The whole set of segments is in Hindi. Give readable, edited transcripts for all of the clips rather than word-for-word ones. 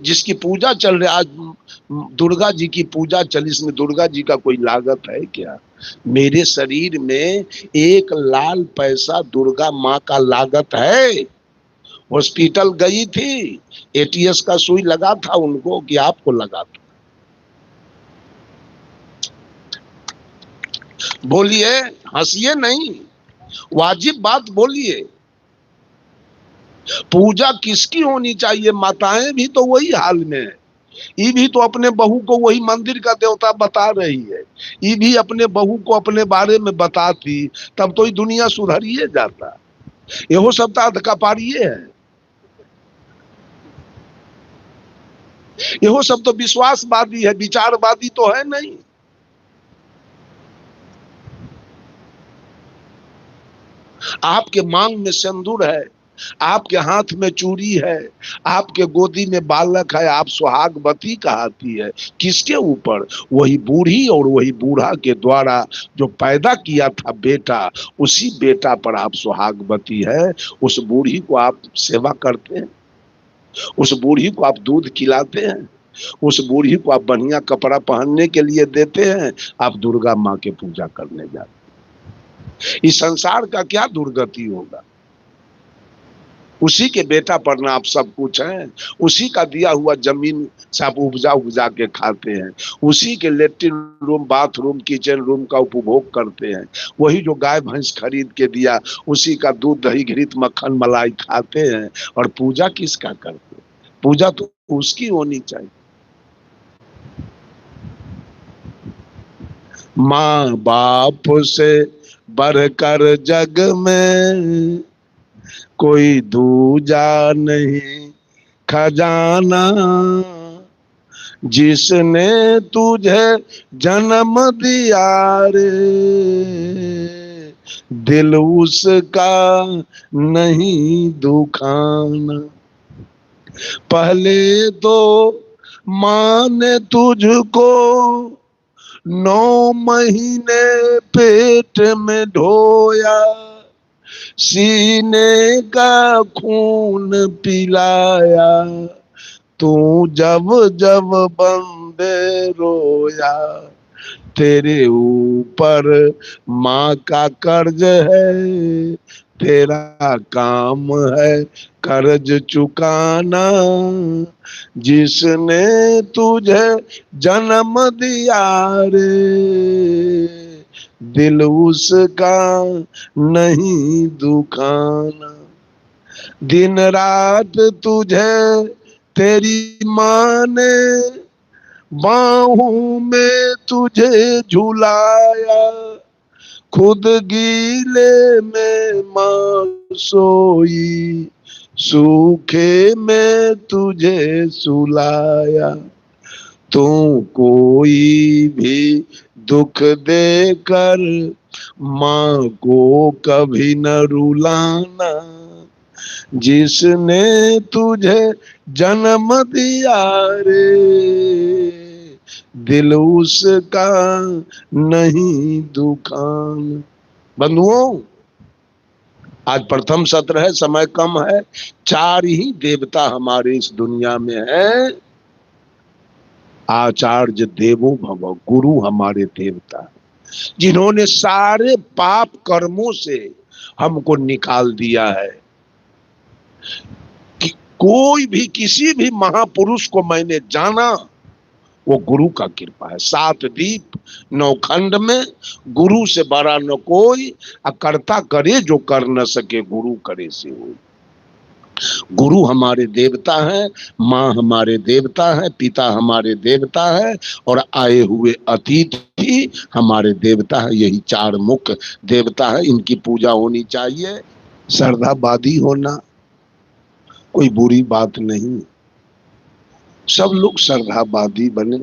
जिसकी पूजा चल रही आज, दुर्गा जी की पूजा चली, इसमें दुर्गा जी का कोई लागत है क्या? मेरे शरीर में एक लाल पैसा दुर्गा माँ का लागत है। हॉस्पिटल गई थी, एटीएस का सुई लगा था उनको कि आपको लगा था। बोलिए, हंसिए नहीं, वाजिब बात बोलिए। पूजा किसकी होनी चाहिए? माताएं भी तो वही हाल में है। ये भी तो अपने बहू को वही मंदिर का देवता बता रही है। ये भी अपने बहू को अपने बारे में बताती, तब तो ये दुनिया सुधरिए जाता। यहो सब तो अधकापारिये है। यहो सब तो विश्वासवादी है, विचारवादी तो है नहीं। आपके मांग में सिंदूर है, आपके हाथ में चूड़ी है, आपके गोदी में बालक है, आप सुहागवती कहती है। किसके ऊपर? वही बूढ़ी और वही बूढ़ा के द्वारा जो पैदा किया था बेटा, उसी बेटा पर आप सुहागवती है। उस बूढ़ी को आप सेवा करते हैं, उस बूढ़ी को आप दूध खिलाते हैं, उस बूढ़ी को आप बढ़िया कपड़ा पहनने के लिए देते हैं। आप दुर्गा माँ के पूजा करने जाते हैं। इस संसार का क्या दुर्गति होगा? उसी के बेटा पर ना आप सब कुछ हैं, उसी का दिया हुआ जमीन से आप उपजा उपजा के खाते हैं, उसी के latrine room, bathroom, kitchen room का उपभोग करते हैं, वही जो गाय भैंस खरीद के दिया, उसी का दूध दही घृत मक्खन मलाई खाते हैं। और पूजा किसका करते हैं? पूजा तो उसकी होनी चाहिए। माँ बाप से बढ़कर जग में कोई दूजा नहीं खजाना, जिसने तुझे जन्म दिया रे, दिल उसका नहीं दुखाना। पहले तो माँ ने तुझको 9 महीने पेट में ढोया, सीने का खून पिलाया, तू जब जब बंदे रोया, तेरे ऊपर माँ का कर्ज है, तेरा काम है कर्ज चुकाना, जिसने तुझे जन्म दिया रे, दिल उसका नहीं दुखाना। दिन रात तुझे तेरी माँ ने बाहों में तुझे झुलाया, खुद गीले में माँ सोई, सूखे में तुझे सुलाया। तू कोई भी दुख देकर माँ को कभी न रुलाना, जिसने तुझे जन्म दिया रे, दिल उसका नहीं दुखाना। बंधुओं, आज प्रथम सत्र है, समय कम है। 4 ही देवता हमारे इस दुनिया में है। आचार्य देवो भव, गुरु हमारे देवता है, जिन्होंने सारे पाप कर्मों से हमको निकाल दिया है। कि कोई भी किसी भी महापुरुष को मैंने जाना, वो गुरु का कृपा है। 7 दीप 9 खंड में, गुरु से बड़ा न कोई, अकर्ता करे जो कर न सके, गुरु करे से हो। गुरु हमारे देवता है, माँ हमारे देवता है, पिता हमारे देवता है, और आए हुए अतिथि हमारे देवता है। यही 4 मुख्य देवता है, इनकी पूजा होनी चाहिए। श्रद्धावादी होना कोई बुरी बात नहीं, सब लोग श्रद्धावादी बने।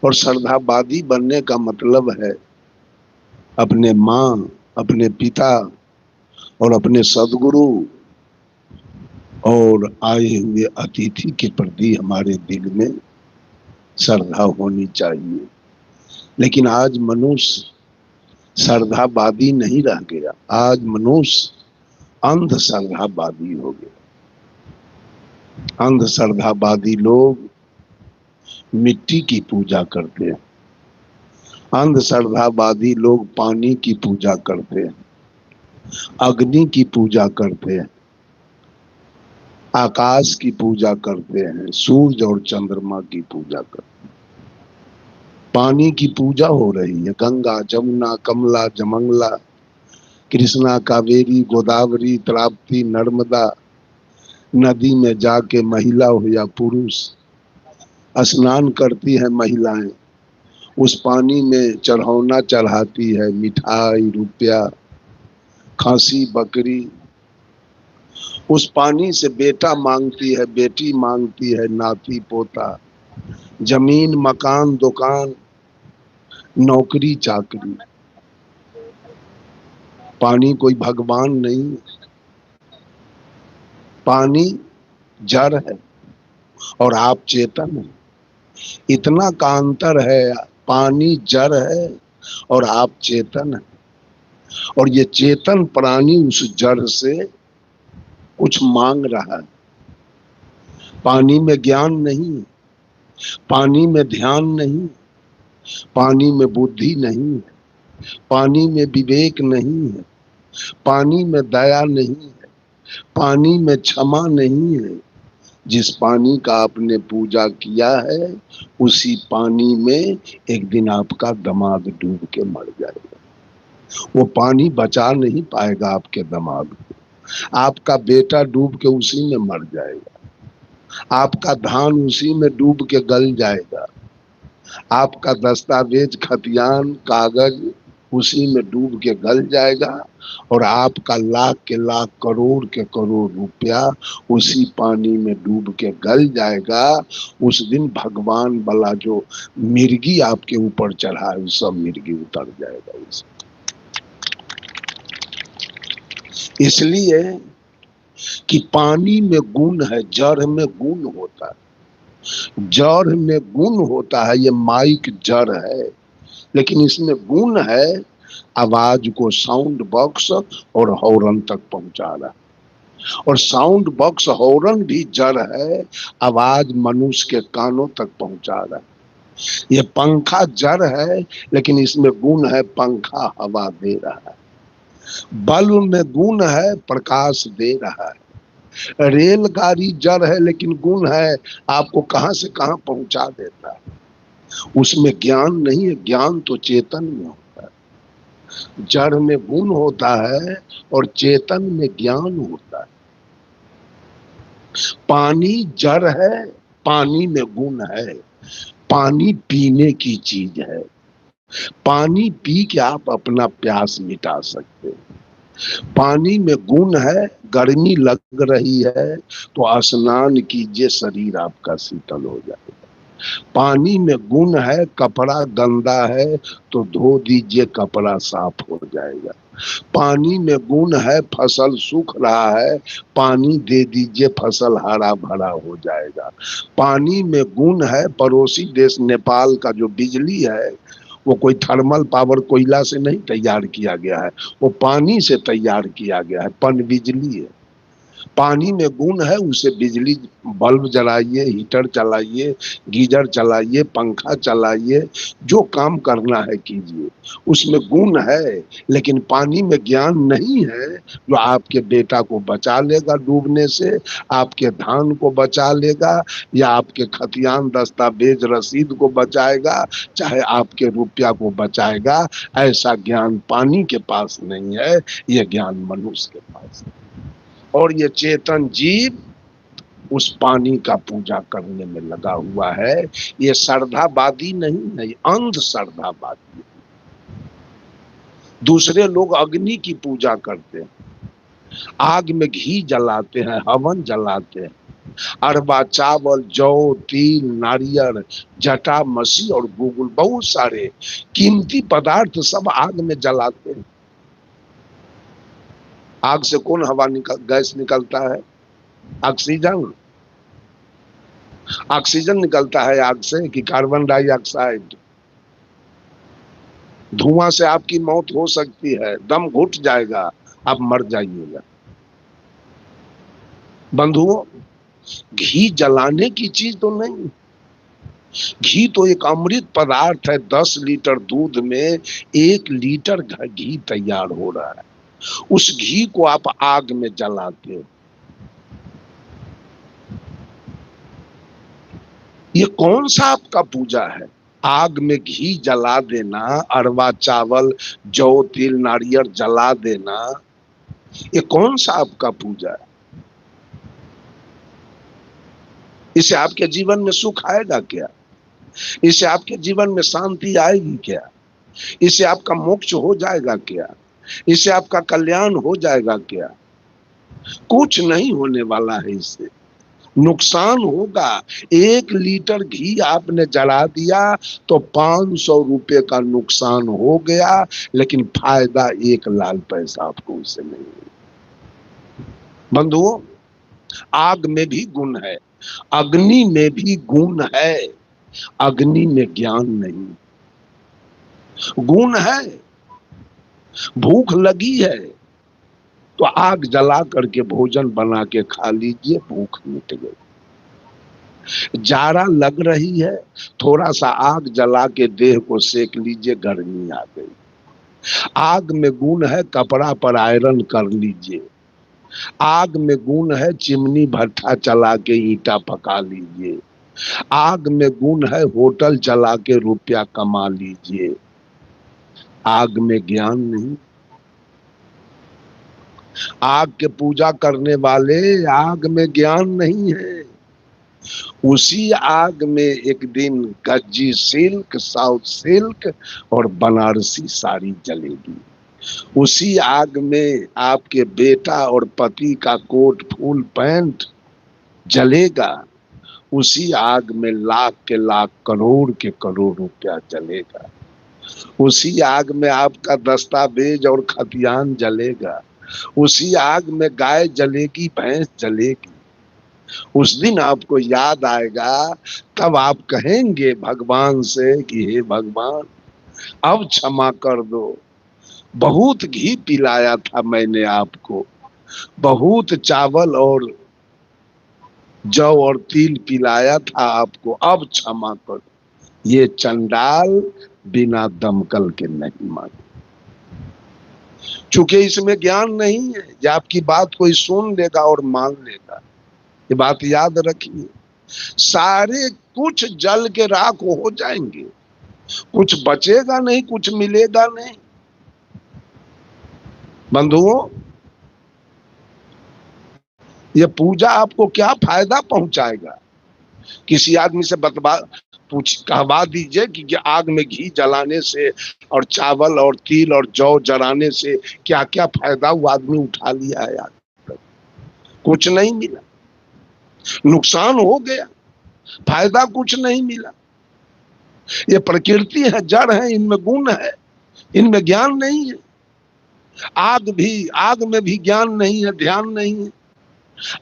और श्रद्धावादी बनने का मतलब है अपने माँ, अपने पिता और अपने सदगुरु और आए हुए अतिथि के प्रति हमारे दिल में श्रद्धा होनी चाहिए। लेकिन आज मनुष्य श्रद्धावादी नहीं रह गया, आज मनुष्य अंधश्रद्धावादी हो गया। अंधश्रद्धावादी लोग मिट्टी की पूजा करते हैं, अंधश्रद्धावादी लोग पानी की पूजा करते हैं, अग्नि की पूजा करते हैं, आकाश की पूजा करते हैं, सूरज और चंद्रमा की पूजा करते हैं। पानी की पूजा हो रही है, गंगा जमुना कमला जमंगला कृष्णा कावेरी गोदावरी ताप्ती नर्मदा नदी में जाके महिला हो या पुरुष स्नान करती है महिलाएं, उस पानी में चढ़ौना चढ़ाती है, मिठाई रुपया खांसी बकरी, उस पानी से बेटा मांगती है, बेटी मांगती है, नाती पोता, जमीन मकान दुकान नौकरी चाकरी। पानी कोई भगवान नहीं, पानी जड़ है और आप चेतन है, इतना का अंतर है। पानी जड़ है और आप चेतन है, और ये चेतन प्राणी उस जड़ से कुछ मांग रहा है। पानी में ज्ञान नहीं, पानी में ध्यान नहीं, पानी में बुद्धि नहीं है, पानी में विवेक नहीं है, पानी में दया नहीं है, पानी में क्षमा नहीं है। जिस पानी का आपने पूजा किया है उसी पानी में एक दिन आपका दिमाग डूब के मर जाएगा। वो पानी बचा नहीं पाएगा आपके दिमाग को, आपका बेटा डूब के उसी में मर जाएगा, आपका धान उसी में डूब के गल जाएगा, आपका दस्तावेज खतियान कागज उसी में डूब के गल जाएगा, और आपका लाख के लाख करोड़ के करोड़ रुपया उसी पानी में डूब के गल जाएगा। उस दिन भगवान वाला जो मिर्गी आपके ऊपर चढ़ा है सब मिर्गी उतर जाएगा। इसलिए कि पानी में गुण है, जड़ में गुण होता है, जड़ में गुण होता है, ये माइक जड़ है, लेकिन इसमें गुण है आवाज को साउंड बॉक्स और हॉर्न तक पहुंचा रहा है, और साउंड बॉक्स हॉर्न भी जड़ है, आवाज मनुष्य के कानों तक पहुंचा रहा है। ये पंखा जड़ है लेकिन इसमें गुण है, पंखा हवा दे रहा है। बल्ब में गुण है, प्रकाश दे रहा है। रेलगाड़ी जड़ है लेकिन गुण है, आपको कहां से कहां पहुंचा देता है। उसमें ज्ञान नहीं है, ज्ञान तो चेतन में होता है। जड़ में गुण होता है और चेतन में ज्ञान होता है। पानी जड़ है, पानी में गुण है, पानी पीने की चीज है, पानी पी के आप अपना प्यास मिटा सकते हैं। पानी में गुण है, गर्मी लग रही है तो स्नान कीजिए, शरीर आपका शीतल हो जाएगा। पानी में गुण है, कपड़ा गंदा है तो धो दीजिए, कपड़ा साफ हो जाएगा। पानी में गुण है, फसल सूख रहा है, पानी दे दीजिए, फसल हरा भरा हो जाएगा। पानी में गुण है, पड़ोसी देश नेपाल का जो बिजली है वो कोई थर्मल पावर कोयला से नहीं तैयार किया गया है, वो पानी से तैयार किया गया है, पन बिजली है। पानी में गुण है, उसे बिजली बल्ब जलाइए, हीटर चलाइए, गीजर चलाइए, पंखा चलाइए, जो काम करना है कीजिए, उसमें गुण है। लेकिन पानी में ज्ञान नहीं है जो आपके बेटा को बचा लेगा डूबने से, आपके धान को बचा लेगा, या आपके खतियान दस्तावेज रसीद को बचाएगा, चाहे आपके रुपया को बचाएगा। ऐसा ज्ञान पानी के पास नहीं है, यह ज्ञान मनुष्य के पास है। और ये चेतन जीव उस पानी का पूजा करने में लगा हुआ है। ये श्रद्धावादी नहीं है, अंध श्रद्धावादी। दूसरे लोग अग्नि की पूजा करते हैं, आग में घी जलाते हैं, हवन जलाते हैं, अरबा चावल जौ तिल नारियल जटा मसी और गुगुल बहुत सारे कीमती पदार्थ सब आग में जलाते हैं। आग से कौन हवा गैस निकलता है? ऑक्सीजन। ऑक्सीजन निकलता है आग से कि कार्बन डाइऑक्साइड? धुआं से आपकी मौत हो सकती है, दम घुट जाएगा, आप मर जाइएगा। बंधुओं, घी जलाने की चीज तो नहीं। घी तो एक अमृत पदार्थ है। 10 लीटर दूध में 1 लीटर घी तैयार हो रहा है। उस घी को आप आग में जलाते हो। ये कौन सा आपका पूजा है? आग में घी जला देना, अरवा चावल जौ तिल नारियल जला देना, ये कौन सा आपका पूजा है? इससे आपके जीवन में सुख आएगा क्या? इससे आपके जीवन में शांति आएगी क्या? इससे आपका मोक्ष हो जाएगा क्या? इससे आपका कल्याण हो जाएगा क्या? कुछ नहीं होने वाला है। इससे नुकसान होगा। 1 लीटर घी आपने जला दिया तो 500 रुपए का नुकसान हो गया, लेकिन फायदा 1 लाख पैसा आपको उससे नहीं हुआ। बंधुओं, आग में भी गुण है, अग्नि में भी गुण है। अग्नि में ज्ञान नहीं, गुण है। भूख लगी है तो आग जला करके भोजन बना के खा लीजिए, भूख मिट गई। जाड़ा लग रही है, थोड़ा सा आग जला के देह को सेक लीजिए, गर्मी आ गई। आग में गुण है, कपड़ा पर आयरन कर लीजिए। आग में गुण है, चिमनी भट्ठा चला के ईंटा पका लीजिए। आग में गुण है, होटल चला के रुपया कमा लीजिए। आग में ज्ञान नहीं। आग के पूजा करने वाले, आग में ज्ञान नहीं है। उसी आग में एक दिन गज्जी सिल्क, साउथ सिल्क और बनारसी साड़ी जलेगी। उसी आग में आपके बेटा और पति का कोट फुल पैंट जलेगा। उसी आग में लाख के लाख, करोड़ के करोड़ रुपया जलेगा। उसी आग में आपका दस्तावेज और खतियान जलेगा। उसी आग में गाय जलेगी, भैंस जलेगी। उस दिन आपको याद आएगा, तब आप कहेंगे भगवान से कि हे भगवान, अब क्षमा कर दो। बहुत घी पिलाया था मैंने आपको, बहुत चावल और जौ और तिल पिलाया था आपको, अब क्षमा कर। ये चंडाल बिना दमकल के नहीं माने। चूंकि इसमें ज्ञान नहीं है, ये आपकी बात कोई सुन लेगा और मान लेगा। ये बात याद रखिए। सारे कुछ जल के राख हो जाएंगे, कुछ बचेगा नहीं, कुछ मिलेगा नहीं। बंधुओं, ये पूजा आपको क्या फायदा पहुंचाएगा? किसी आदमी से कहवा दीजिए कि आग में घी जलाने से और चावल और तिल और जौ जलाने से क्या क्या फायदा वो आदमी उठा लिया है। आज तक कुछ नहीं मिला, नुकसान हो गया, फायदा कुछ नहीं मिला। ये प्रकृति है, जड़ है, इनमें गुण है, इनमें ज्ञान नहीं है। आग में भी ज्ञान नहीं है, ध्यान नहीं है।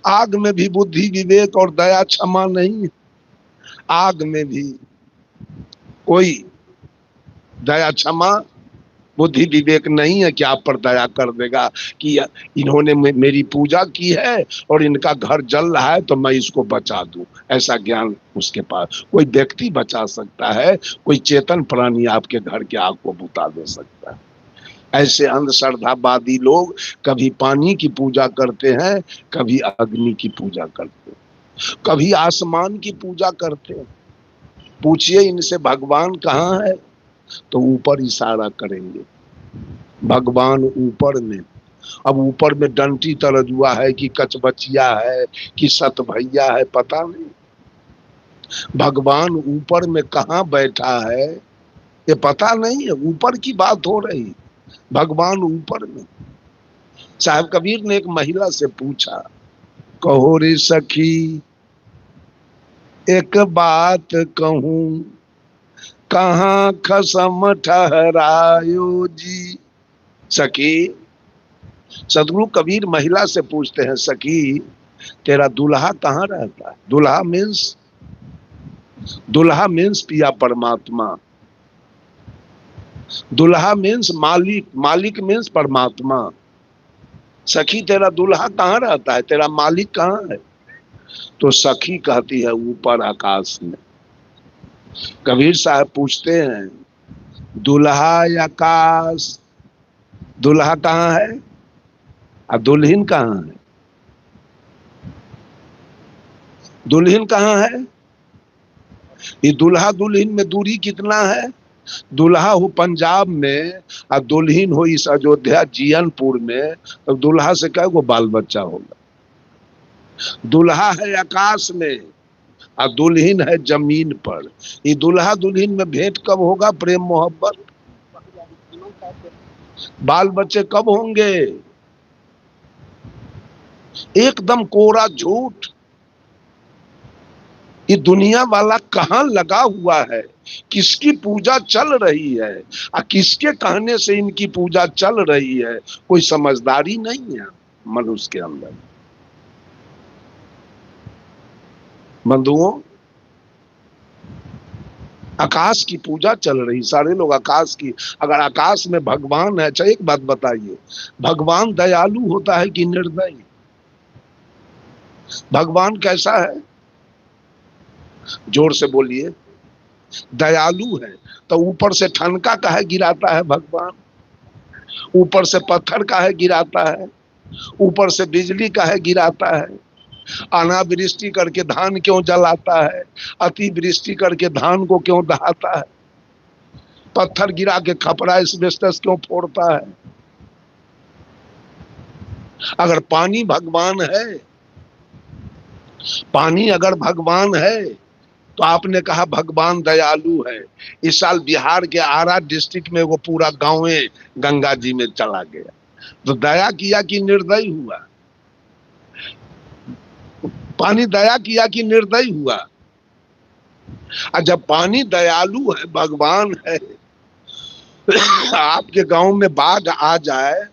आग में भी बुद्धि विवेक और दया क्षमा नहीं है। आग में भी कोई दया क्षमा बुद्धि विवेक नहीं है कि आप पर दया कर देगा कि इन्होंने मेरी पूजा की है और इनका घर जल रहा है तो मैं इसको बचा दूं। ऐसा ज्ञान उसके पास कोई व्यक्ति बचा सकता है, कोई चेतन प्राणी आपके घर के आग को बुता दे सकता है। ऐसे अंधश्रद्धावादी लोग कभी पानी की पूजा करते हैं, कभी अग्नि की पूजा करते हैं, कभी आसमान की पूजा करते हैं। पूछिए इनसे भगवान कहाँ है तो ऊपर इशारा करेंगे, भगवान ऊपर में। अब ऊपर में डंटी तरजुआ है कि कचबचिया है कि सतभैया है, पता नहीं। भगवान ऊपर में कहाँ बैठा है ये पता नहीं है। ऊपर की बात हो रही, भगवान ऊपर में। साहब कबीर ने एक महिला से पूछा, कहो रे सखी एक बात कहूं, कहाँ खसम ठहरायो जी। सखी, सदगुरु कबीर महिला से पूछते हैं, सखी तेरा दूल्हा कहाँ रहता है? दूल्हा मीन्स पिया परमात्मा। दूल्हा मीन्स मालिक, मालिक मीन्स परमात्मा। सखी तेरा दूल्हा कहाँ रहता है, तेरा मालिक कहाँ है? तो सखी कहती है ऊपर आकाश में। कबीर साहब पूछते हैं दुल्हा आकाश, दुल्हा कहाँ है और दुल्हन कहाँ है? दुल्हन कहाँ है? ये दुल्हा दुल्हन में दूरी कितना है? दुल्हा हो पंजाब में और दुल्हन हो इस अयोध्या जियनपुर में, तो दुल्हा से क्या वो बाल बच्चा होगा? दुल्हा है आकाश में और दुल्हन है जमीन पर। ये दुल्हा दुल्हन में भेंट कब होगा? प्रेम मोहब्बत, बाल बच्चे कब होंगे? एकदम कोरा झूठ। ये दुनिया वाला कहाँ लगा हुआ है? किसकी पूजा चल रही है और किसके कहने से इनकी पूजा चल रही है? कोई समझदारी नहीं है मनुष्य के अंदर। बंधुओं, आकाश की पूजा चल रही, सारे लोग आकाश की। अगर आकाश में भगवान है, अच्छा एक बात बताइए, भगवान दयालु होता है कि निर्दयी? भगवान कैसा है? जोर से बोलिए। दयालु है। तो ऊपर से ठनका काहे गिराता है भगवान? ऊपर से पत्थर काहे गिराता है? ऊपर से बिजली काहे गिराता है? अनावृष्टि करके धान क्यों जलाता है? अतिवृष्टि करके धान को क्यों दहाता है? पत्थर गिरा के खपरा एस्बेस्टस क्यों फोड़ता है? अगर पानी भगवान है, पानी अगर भगवान है, तो आपने कहा भगवान दयालु है। इस साल बिहार के आरा डिस्ट्रिक्ट में वो पूरा गांव गंगा जी में चला गया, तो दया किया कि निर्दयी हुआ? पानी दया किया कि निर्दयी हुआ? और जब पानी दयालु है, भगवान है, आपके गांव में बाढ़ आ जाए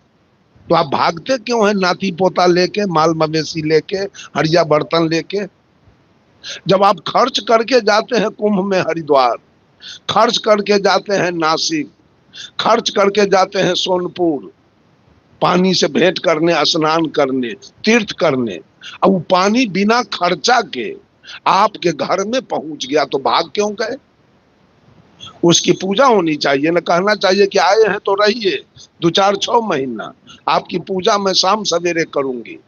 तो आप भागते क्यों हैं? नाती पोता लेके, माल मवेशी लेके, हरिया बर्तन लेके। जब आप खर्च करके जाते हैं कुंभ में हरिद्वार, खर्च करके जाते हैं नासिक, खर्च करके जाते हैं सोनपुर, पानी से भेंट करने, स्नान करने, तीर्थ करने, अब वो पानी बिना खर्चा के आपके घर में पहुंच गया तो भाग क्यों गए? उसकी पूजा होनी चाहिए ना, कहना चाहिए कि आए हैं तो रहिए 2-4-6 महीना, आपकी पूजा मैं शाम सवेरे करूंगी,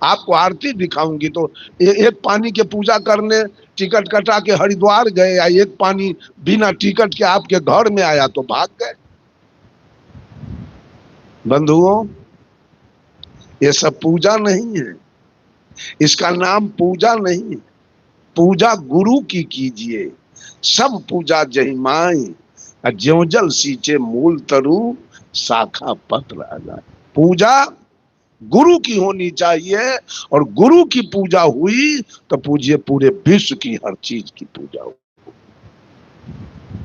आपको आरती दिखाऊंगी। तो एक पानी के पूजा करने टिकट कटा के हरिद्वार गए, या एक पानी बिना टिकट के आपके घर में आया तो भाग गए। बंधुओं, ये सब पूजा नहीं है, इसका नाम पूजा नहीं है। पूजा गुरु की कीजिए, सब पूजा जही माई, ज्यों जल सींचे मूल तरु, शाखा पत्र आना। पूजा गुरु की होनी चाहिए, और गुरु की पूजा हुई तो पूजिए पूरे विश्व की हर चीज की पूजा हो।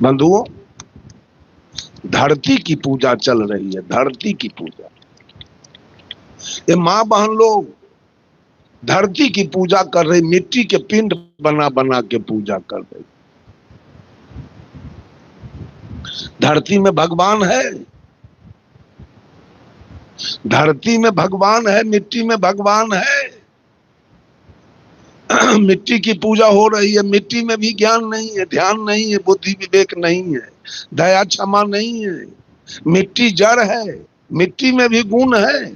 बंधुओं, धरती की पूजा चल रही है, धरती की पूजा। ये माँ बहन लोग धरती की पूजा कर रही, मिट्टी के पिंड बना बना के पूजा कर रही। धरती में भगवान है, धरती में भगवान है, मिट्टी में भगवान है। मिट्टी की पूजा हो रही है, मिट्टी में भी ज्ञान नहीं है, ध्यान नहीं है, बुद्धि विवेक नहीं है, दया क्षमा नहीं है। मिट्टी जड़ है, मिट्टी में भी गुण है,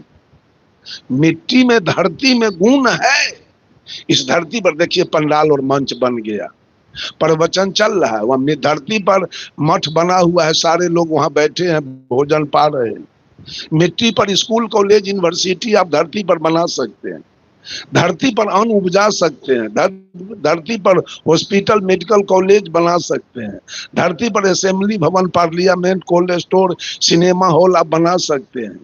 मिट्टी में, धरती में गुण है। इस धरती पर देखिए पंडाल और मंच बन गया, प्रवचन चल रहा है, वहां धरती पर मठ बना हुआ है, सारे लोग वहां बैठे हैं, भोजन पा रहे हैं। मिट्टी पर स्कूल कॉलेज यूनिवर्सिटी आप धरती पर बना सकते हैं, धरती पर अन्न उपजा सकते हैं, धरती पर हॉस्पिटल मेडिकल कॉलेज बना सकते हैं, धरती पर असेंबली भवन, parliament, cold store, cinema hall आप बना सकते हैं।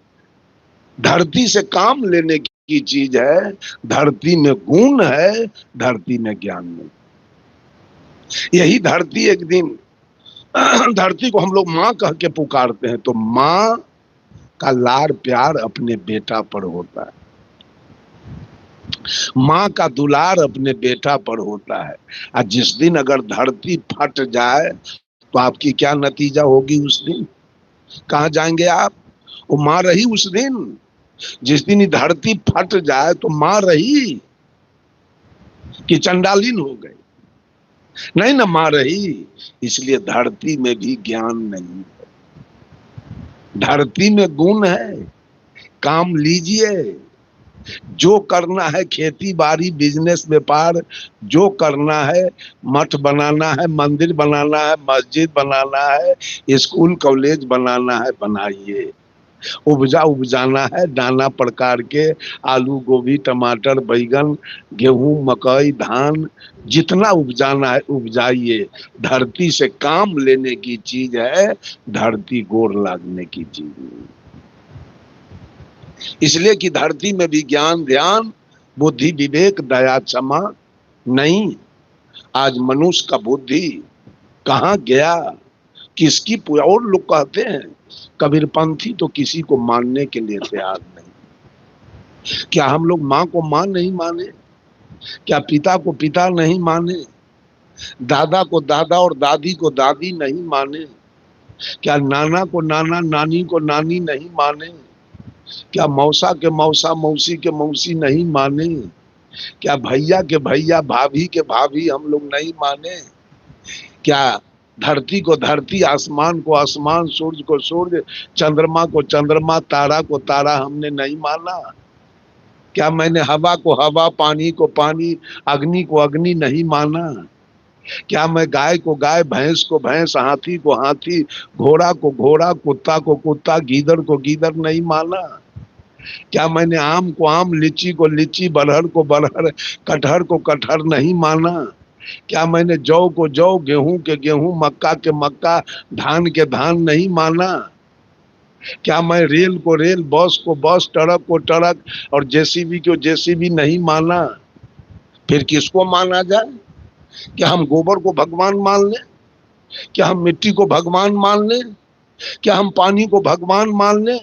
धरती से काम लेने की चीज है, धरती में गुण है, धरती में ज्ञान नहीं। यही धरती एक दिन, धरती को हम लोग माँ कह के पुकारते हैं, तो माँ का लाड़ प्यार अपने बेटा पर होता है, माँ का दुलार अपने बेटा पर होता है। और जिस दिन अगर धरती फट जाए तो आपकी क्या नतीजा होगी? उस दिन कहाँ जाएंगे आप? वो माँ रही उस दिन? जिस दिन धरती फट जाए तो माँ रही? कि चंडालीन हो गए? नहीं ना माँ रही। इसलिए धरती में भी ज्ञान नहीं है, धरती में गुण है। काम लीजिए, जो करना है खेती बाड़ी बिजनेस व्यापार, जो करना है, मठ बनाना है, मंदिर बनाना है, मस्जिद बनाना है, स्कूल कॉलेज बनाना है, बनाइए। उपजा उपजाना है नाना प्रकार के, आलू गोभी टमाटर बैगन गेहूं मकई धान, जितना उपजाना है उपजाइए। धरती से काम लेने की चीज है, धरती गोर लागने की चीज नहीं। इसलिए कि धरती में भी ज्ञान ध्यान बुद्धि विवेक दया क्षमा नहीं। आज मनुष्य का बुद्धि कहाँ गया, किसकी पूजा। और लोग कहते हैं कबीरपंथी तो किसी को मानने के लिए तैयार नहीं। क्या हम लोग माँ को माँ नहीं माने? क्या पिता को पिता नहीं माने? दादा को दादा और दादी को दादी नहीं माने? क्या नाना को नाना नानी को नानी नहीं माने? क्या मौसा के मौसा मौसी के मौसी नहीं माने? क्या भैया के भैया भाभी के भाभी हम लोग नहीं माने? क्या धरती को धरती आसमान को आसमान सूर्य को सूर्य चंद्रमा को चंद्रमा तारा को तारा हमने नहीं माना? क्या मैंने हवा को हवा पानी को पानी अग्नि को अग्नि नहीं माना? क्या मैं गाय को गाय भैंस को भैंस हाथी को हाथी घोड़ा को घोड़ा कुत्ता को कुत्ता गीदड़ को गीदड़ नहीं माना? क्या मैंने आम को आम लीची को लीची बरहर को बरहर कटहर को कटहर नहीं माना? क्या मैंने जौ को जौ गेहूं के गेहूं मक्का के मक्का धान के धान नहीं माना? क्या मैं रेल को रेल बस को बस ट्रक को ट्रक और जेसीबी को जेसीबी नहीं माना? फिर किसको माना जाए? क्या हम गोबर को भगवान मान लें? क्या हम मिट्टी को भगवान मान लें? क्या हम पानी को भगवान मान लें?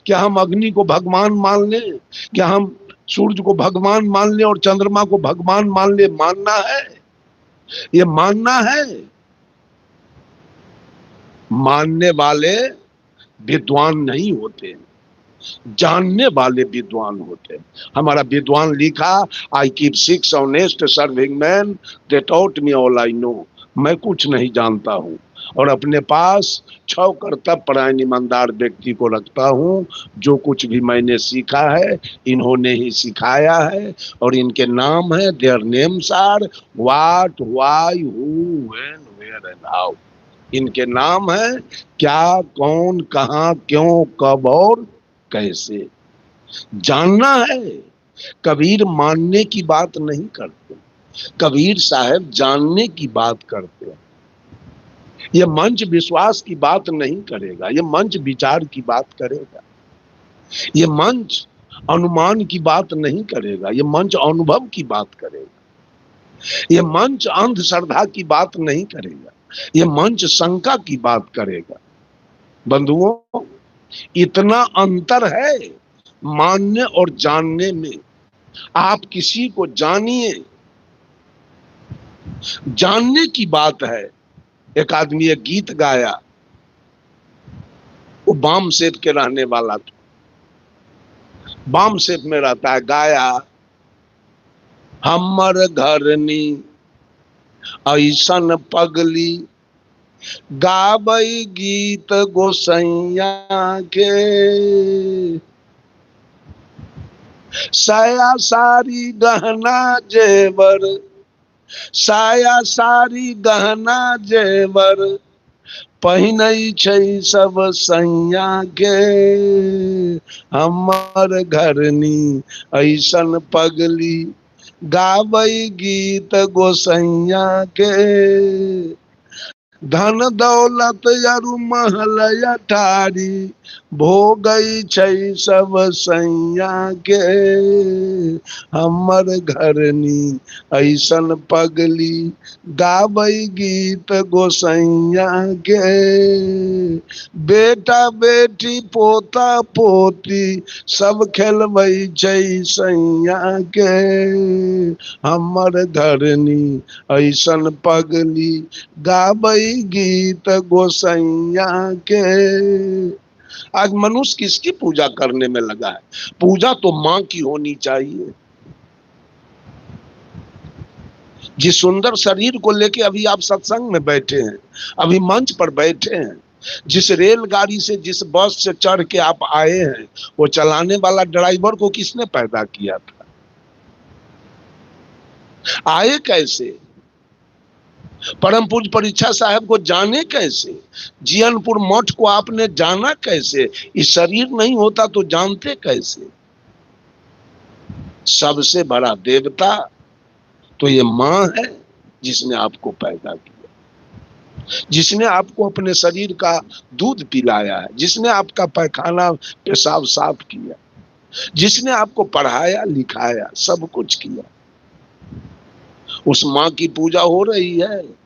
क्या हम अग्नि को भगवान मान लें? क्या हम सूर्य को भगवान मान लें और चंद्रमा को भगवान मान ले? मानना है, ये मानना है। मानने वाले विद्वान नहीं होते, जानने वाले विद्वान होते। हमारा विद्वान लिखा, I keep 6 honest serving man, they taught me all I know. मैं कुछ नहीं जानता हूँ और अपने पास 6 कर्तव्यपरायण ईमानदार व्यक्ति को रखता हूँ। जो कुछ भी मैंने सीखा है इन्होंने ही सिखाया है और इनके नाम है, their names are what why who when where and how. इनके नाम है क्या कौन कहाँ क्यों कब और कैसे। जानना है। कबीर मानने की बात नहीं करते, कबीर साहब जानने की बात करते हैं। ये मंच विश्वास की बात नहीं करेगा, ये मंच विचार की बात करेगा। ये मंच अनुमान की बात नहीं करेगा, ये मंच अनुभव की बात करेगा। ये मंच अंधश्रद्धा की बात नहीं करेगा, ये मंच शंका की बात करेगा। बंधुओं, इतना अंतर है मानने और जानने में। आप किसी को जानिए, जानने की बात है। एक आदमी एक गीत गाया, वो बाम सेठ के रहने वाला था, बाम सेठ में रहता है। गाया, हमर घरनी ऐसन पगली गावई गीत गोसैया के, साया सारी गहना जेवर, साया सारी गहना जेवर पहिनई छै सब सैया के, हमर घरनी ऐसन पगली गावई गीत गोसैया के, धन दौलत अरु महल अटारी भोगई छै सब सैया के, हमर घरनी ऐसन पगली गावई गीत गोसैया के, बेटा बेटी पोता पोती सब खेलबै छै सैया के, हमर घरनी ऐसन पगली गावई गीत गोसैया के। आज मनुष्य किसकी पूजा करने में लगा है? पूजा तो मां की होनी चाहिए। जिस सुंदर शरीर को लेके अभी आप सत्संग में बैठे हैं, अभी मंच पर बैठे हैं, जिस रेलगाड़ी से, जिस बस से चढ़ के आप आए हैं, वो चलाने वाला ड्राइवर को किसने पैदा किया था? आए कैसे? परम पूज्य परीक्षा साहब को जाने कैसे? जियनपुर मठ को आपने जाना कैसे? इस शरीर नहीं होता तो जानते कैसे? सबसे बड़ा देवता तो ये मां है, जिसने आपको पैदा किया, जिसने आपको अपने शरीर का दूध पिलाया है, जिसने आपका पैखाना पेशाब साफ किया, जिसने आपको पढ़ाया लिखाया, सब कुछ किया। उस मां की पूजा हो रही है।